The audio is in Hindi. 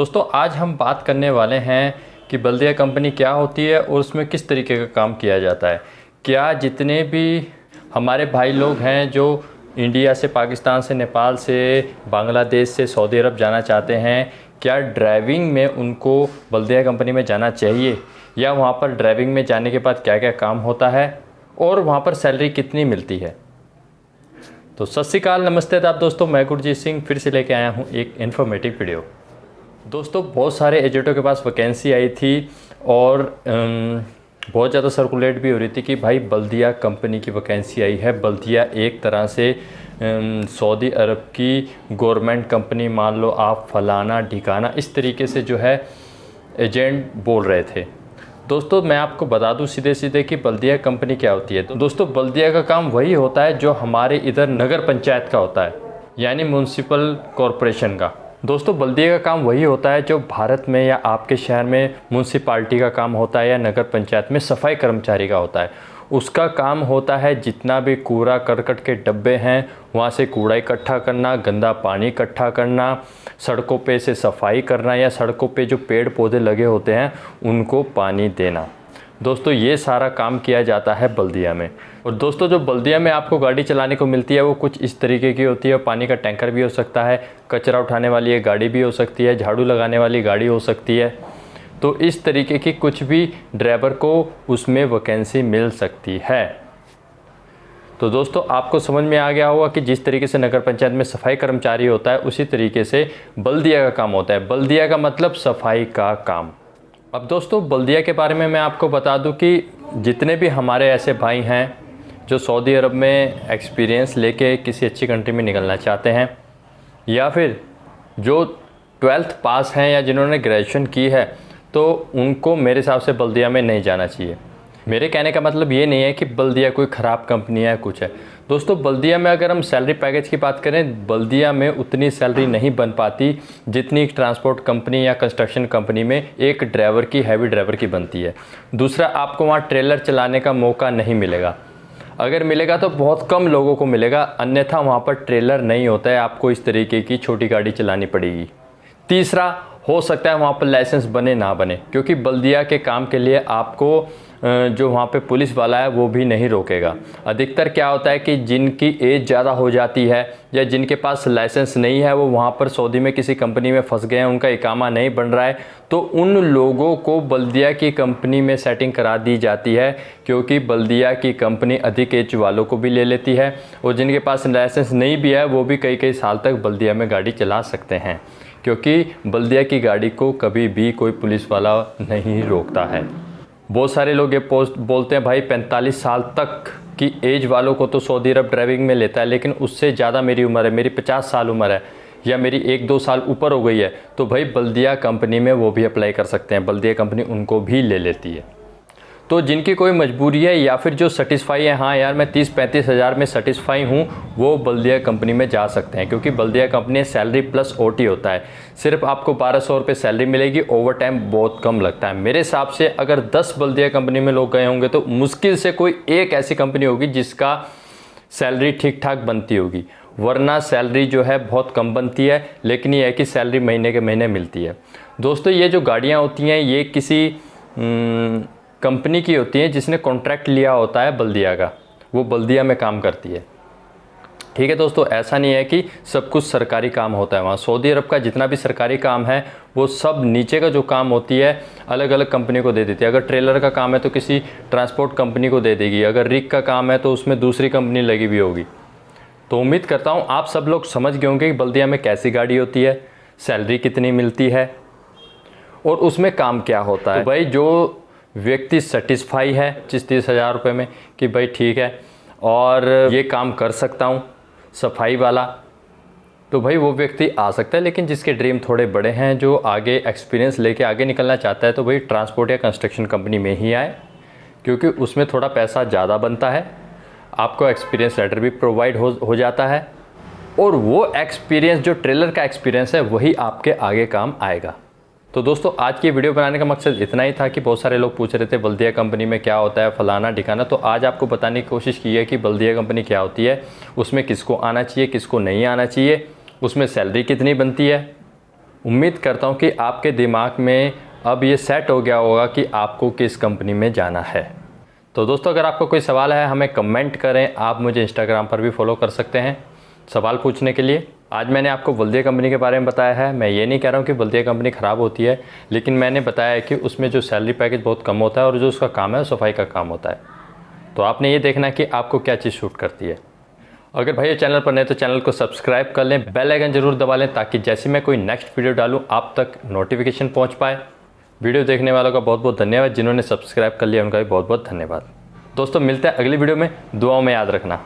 दोस्तों आज हम बात करने वाले हैं कि बल्दिया कंपनी क्या होती है और उसमें किस तरीके का काम किया जाता है। क्या जितने भी हमारे भाई लोग हैं जो इंडिया से, पाकिस्तान से, नेपाल से, बांग्लादेश से सऊदी अरब जाना चाहते हैं, क्या ड्राइविंग में उनको बल्दिया कंपनी में जाना चाहिए, या वहाँ पर ड्राइविंग में जाने के बाद क्या क्या काम होता है और वहाँ पर सैलरी कितनी मिलती है। तो सत श्री अकाल, नमस्ते आदाब दोस्तों, मैं गुरजीत सिंह फिर से लेके आया हूँ एक इन्फॉर्मेटिव वीडियो। दोस्तों बहुत सारे एजेंटों के पास वैकेंसी आई थी और बहुत ज़्यादा सर्कुलेट भी हो रही थी कि भाई बल्दिया कंपनी की वैकेंसी आई है। बल्दिया एक तरह से सऊदी अरब की गवर्नमेंट कंपनी, मान लो आप, फलाना ढिकाना, इस तरीके से जो है एजेंट बोल रहे थे। दोस्तों मैं आपको बता दूं सीधे सीधे कि बल्दिया कंपनी क्या होती है। तो दोस्तों बल्दिया का काम वही होता है जो हमारे इधर नगर पंचायत का होता है, यानी म्यूनसिपल कॉरपोरेशन का। दोस्तों बल्दिया का काम वही होता है जो भारत में या आपके शहर में म्यूनसिपाल्टी का काम होता है या नगर पंचायत में सफाई कर्मचारी का होता है। उसका काम होता है जितना भी कूड़ा करकट के डब्बे हैं वहाँ से कूड़ा इकट्ठा करना, गंदा पानी इकट्ठा करना, सड़कों पे से सफाई करना, या सड़कों पे जो पेड़ पौधे लगे होते हैं उनको पानी देना। दोस्तों ये सारा काम किया जाता है बल्दिया में। और दोस्तों जो बल्दिया में आपको गाड़ी चलाने को मिलती है वो कुछ इस तरीके की होती है। पानी का टैंकर भी हो सकता है, कचरा उठाने वाली एक गाड़ी भी हो सकती है, झाड़ू लगाने वाली गाड़ी हो सकती है। तो इस तरीके की कुछ भी ड्राइवर को उसमें वैकेंसी मिल सकती है। तो दोस्तों आपको समझ में आ गया होगा कि जिस तरीके से नगर पंचायत में सफाई कर्मचारी होता है उसी तरीके से बल्दिया का काम होता है। बल्दिया का मतलब सफाई का काम। अब दोस्तों बल्दिया के बारे में मैं आपको बता दूं कि जितने भी हमारे ऐसे भाई हैं जो सऊदी अरब में एक्सपीरियंस लेके किसी अच्छी कंट्री में निकलना चाहते हैं, या फिर जो 12th पास हैं या जिन्होंने ग्रेजुएशन की है, तो उनको मेरे हिसाब से बल्दिया में नहीं जाना चाहिए। मेरे कहने का मतलब ये नहीं है कि बल्दिया कोई ख़राब कंपनी है कुछ है। दोस्तों बल्दिया में अगर हम सैलरी पैकेज की बात करें, बल्दिया में उतनी सैलरी नहीं बन पाती जितनी ट्रांसपोर्ट कंपनी या कंस्ट्रक्शन कंपनी में एक ड्राइवर की, हैवी ड्राइवर की बनती है। दूसरा, आपको वहाँ ट्रेलर चलाने का मौका नहीं मिलेगा। अगर मिलेगा तो बहुत कम लोगों को मिलेगा, अन्यथा वहाँ पर ट्रेलर नहीं होता है, आपको इस तरीके की छोटी गाड़ी चलानी पड़ेगी। तीसरा, हो सकता है वहाँ पर लाइसेंस बने ना बने, क्योंकि बल्दिया के काम के लिए आपको जो वहाँ पे पुलिस वाला है वो भी नहीं रोकेगा। अधिकतर क्या होता है कि जिनकी एज ज़्यादा हो जाती है या जिनके पास लाइसेंस नहीं है, वो वहाँ पर सऊदी में किसी कंपनी में फंस गए हैं, उनका इकामा नहीं बन रहा है, तो उन लोगों को बल्दिया की कंपनी में सेटिंग करा दी जाती है, क्योंकि बल्दिया की कंपनी अधिक एज वालों को भी ले लेती है और जिनके पास लाइसेंस नहीं भी है वो भी कई कई साल तक बल्दिया में गाड़ी चला सकते हैं, क्योंकि बल्दिया की गाड़ी को कभी भी कोई पुलिस वाला नहीं रोकता है। बहुत सारे लोग ये बोलते हैं भाई 45 साल तक की एज वालों को तो सऊदी अरब ड्राइविंग में लेता है, लेकिन उससे ज़्यादा मेरी उम्र है, मेरी 50 साल उम्र है या मेरी 1-2 साल ऊपर हो गई है, तो भाई बल्दिया कंपनी में वो भी अप्लाई कर सकते हैं, बल्दिया कंपनी उनको भी ले लेती है। तो जिनकी कोई मजबूरी है या फिर जो सेटिस्फाई है, हाँ यार मैं 30-35 हज़ार में सेटिस्फाई हूँ, वो बल्दिया कंपनी में जा सकते हैं, क्योंकि बल्दिया कंपनी सैलरी प्लस ओटी होता है। सिर्फ आपको 1200 रुपये सैलरी मिलेगी, ओवर टाइम बहुत कम लगता है। मेरे हिसाब से अगर 10 बल्दिया कंपनी में लोग गए होंगे तो मुश्किल से कोई एक ऐसी कंपनी होगी जिसका सैलरी ठीक ठाक बनती होगी, वरना सैलरी जो है बहुत कम बनती है। लेकिन ये है कि सैलरी महीने के महीने मिलती है। दोस्तों ये जो गाड़ियाँ होती हैं ये किसी कंपनी की होती हैं जिसने कॉन्ट्रैक्ट लिया होता है बल्दिया का, वो बल्दिया में काम करती है। ठीक है दोस्तों, ऐसा नहीं है कि सब कुछ सरकारी काम होता है वहाँ। सऊदी अरब का जितना भी सरकारी काम है वो सब नीचे का जो काम होती है अलग अलग कंपनी को दे देती है। अगर ट्रेलर का काम है तो किसी ट्रांसपोर्ट कंपनी को दे देगी, अगर रिग का काम है तो उसमें दूसरी कंपनी लगी हुई होगी। तो उम्मीद करता हूँ आप सब लोग समझ गए होंगे कि बल्दिया में कैसी गाड़ी होती है, सैलरी कितनी मिलती है और उसमें काम क्या होता है। तो भाई जो व्यक्ति सेटिस्फाई है 25-30 हज़ार रुपये में कि भाई ठीक है और ये काम कर सकता हूँ सफाई वाला, तो भाई वो व्यक्ति आ सकता है। लेकिन जिसके ड्रीम थोड़े बड़े हैं, जो आगे एक्सपीरियंस लेके आगे निकलना चाहता है, तो भाई ट्रांसपोर्ट या कंस्ट्रक्शन कंपनी में ही आए, क्योंकि उसमें थोड़ा पैसा ज़्यादा बनता है, आपको एक्सपीरियंस लेटर भी प्रोवाइड हो जाता है और वो एक्सपीरियंस जो ट्रेलर का एक्सपीरियंस है वही आपके आगे काम आएगा। तो दोस्तों आज की वीडियो बनाने का मकसद इतना ही था कि बहुत सारे लोग पूछ रहे थे बल्दिया कंपनी में क्या होता है, फलाना ढिकाना। तो आज आपको बताने की कोशिश की है कि बल्दिया कंपनी क्या होती है, उसमें किसको आना चाहिए, किसको नहीं आना चाहिए, उसमें सैलरी कितनी बनती है उम्मीद करता हूँ कि आपके दिमाग में अब ये सेट हो गया होगा कि आपको किस कंपनी में जाना है। तो दोस्तों, अगर आपको कोई सवाल है हमें कमेंट करें। आप मुझे इंस्टाग्राम पर भी फॉलो कर सकते हैं सवाल पूछने के लिए। आज मैंने आपको बल्दिया कंपनी के बारे में बताया है। मैं ये नहीं कह रहा हूँ कि बल्दिया कंपनी ख़राब होती है, लेकिन मैंने बताया है कि उसमें जो सैलरी पैकेज बहुत कम होता है और जो उसका काम है सफाई का काम होता है। तो आपने ये देखना है कि आपको क्या चीज़ शूट करती है। अगर भाई ये चैनल पर नहीं तो चैनल को सब्सक्राइब कर लें, बेल आइकन जरूर दबा लें ताकि जैसे मैं कोई नेक्स्ट वीडियो डालूँ आप तक नोटिफिकेशन पहुँच पाए। वीडियो देखने वालों का बहुत बहुत धन्यवाद। जिन्होंने सब्सक्राइब कर लिया उनका भी बहुत बहुत धन्यवाद। दोस्तों, मिलते हैं अगली वीडियो में। दुआओं में याद रखना।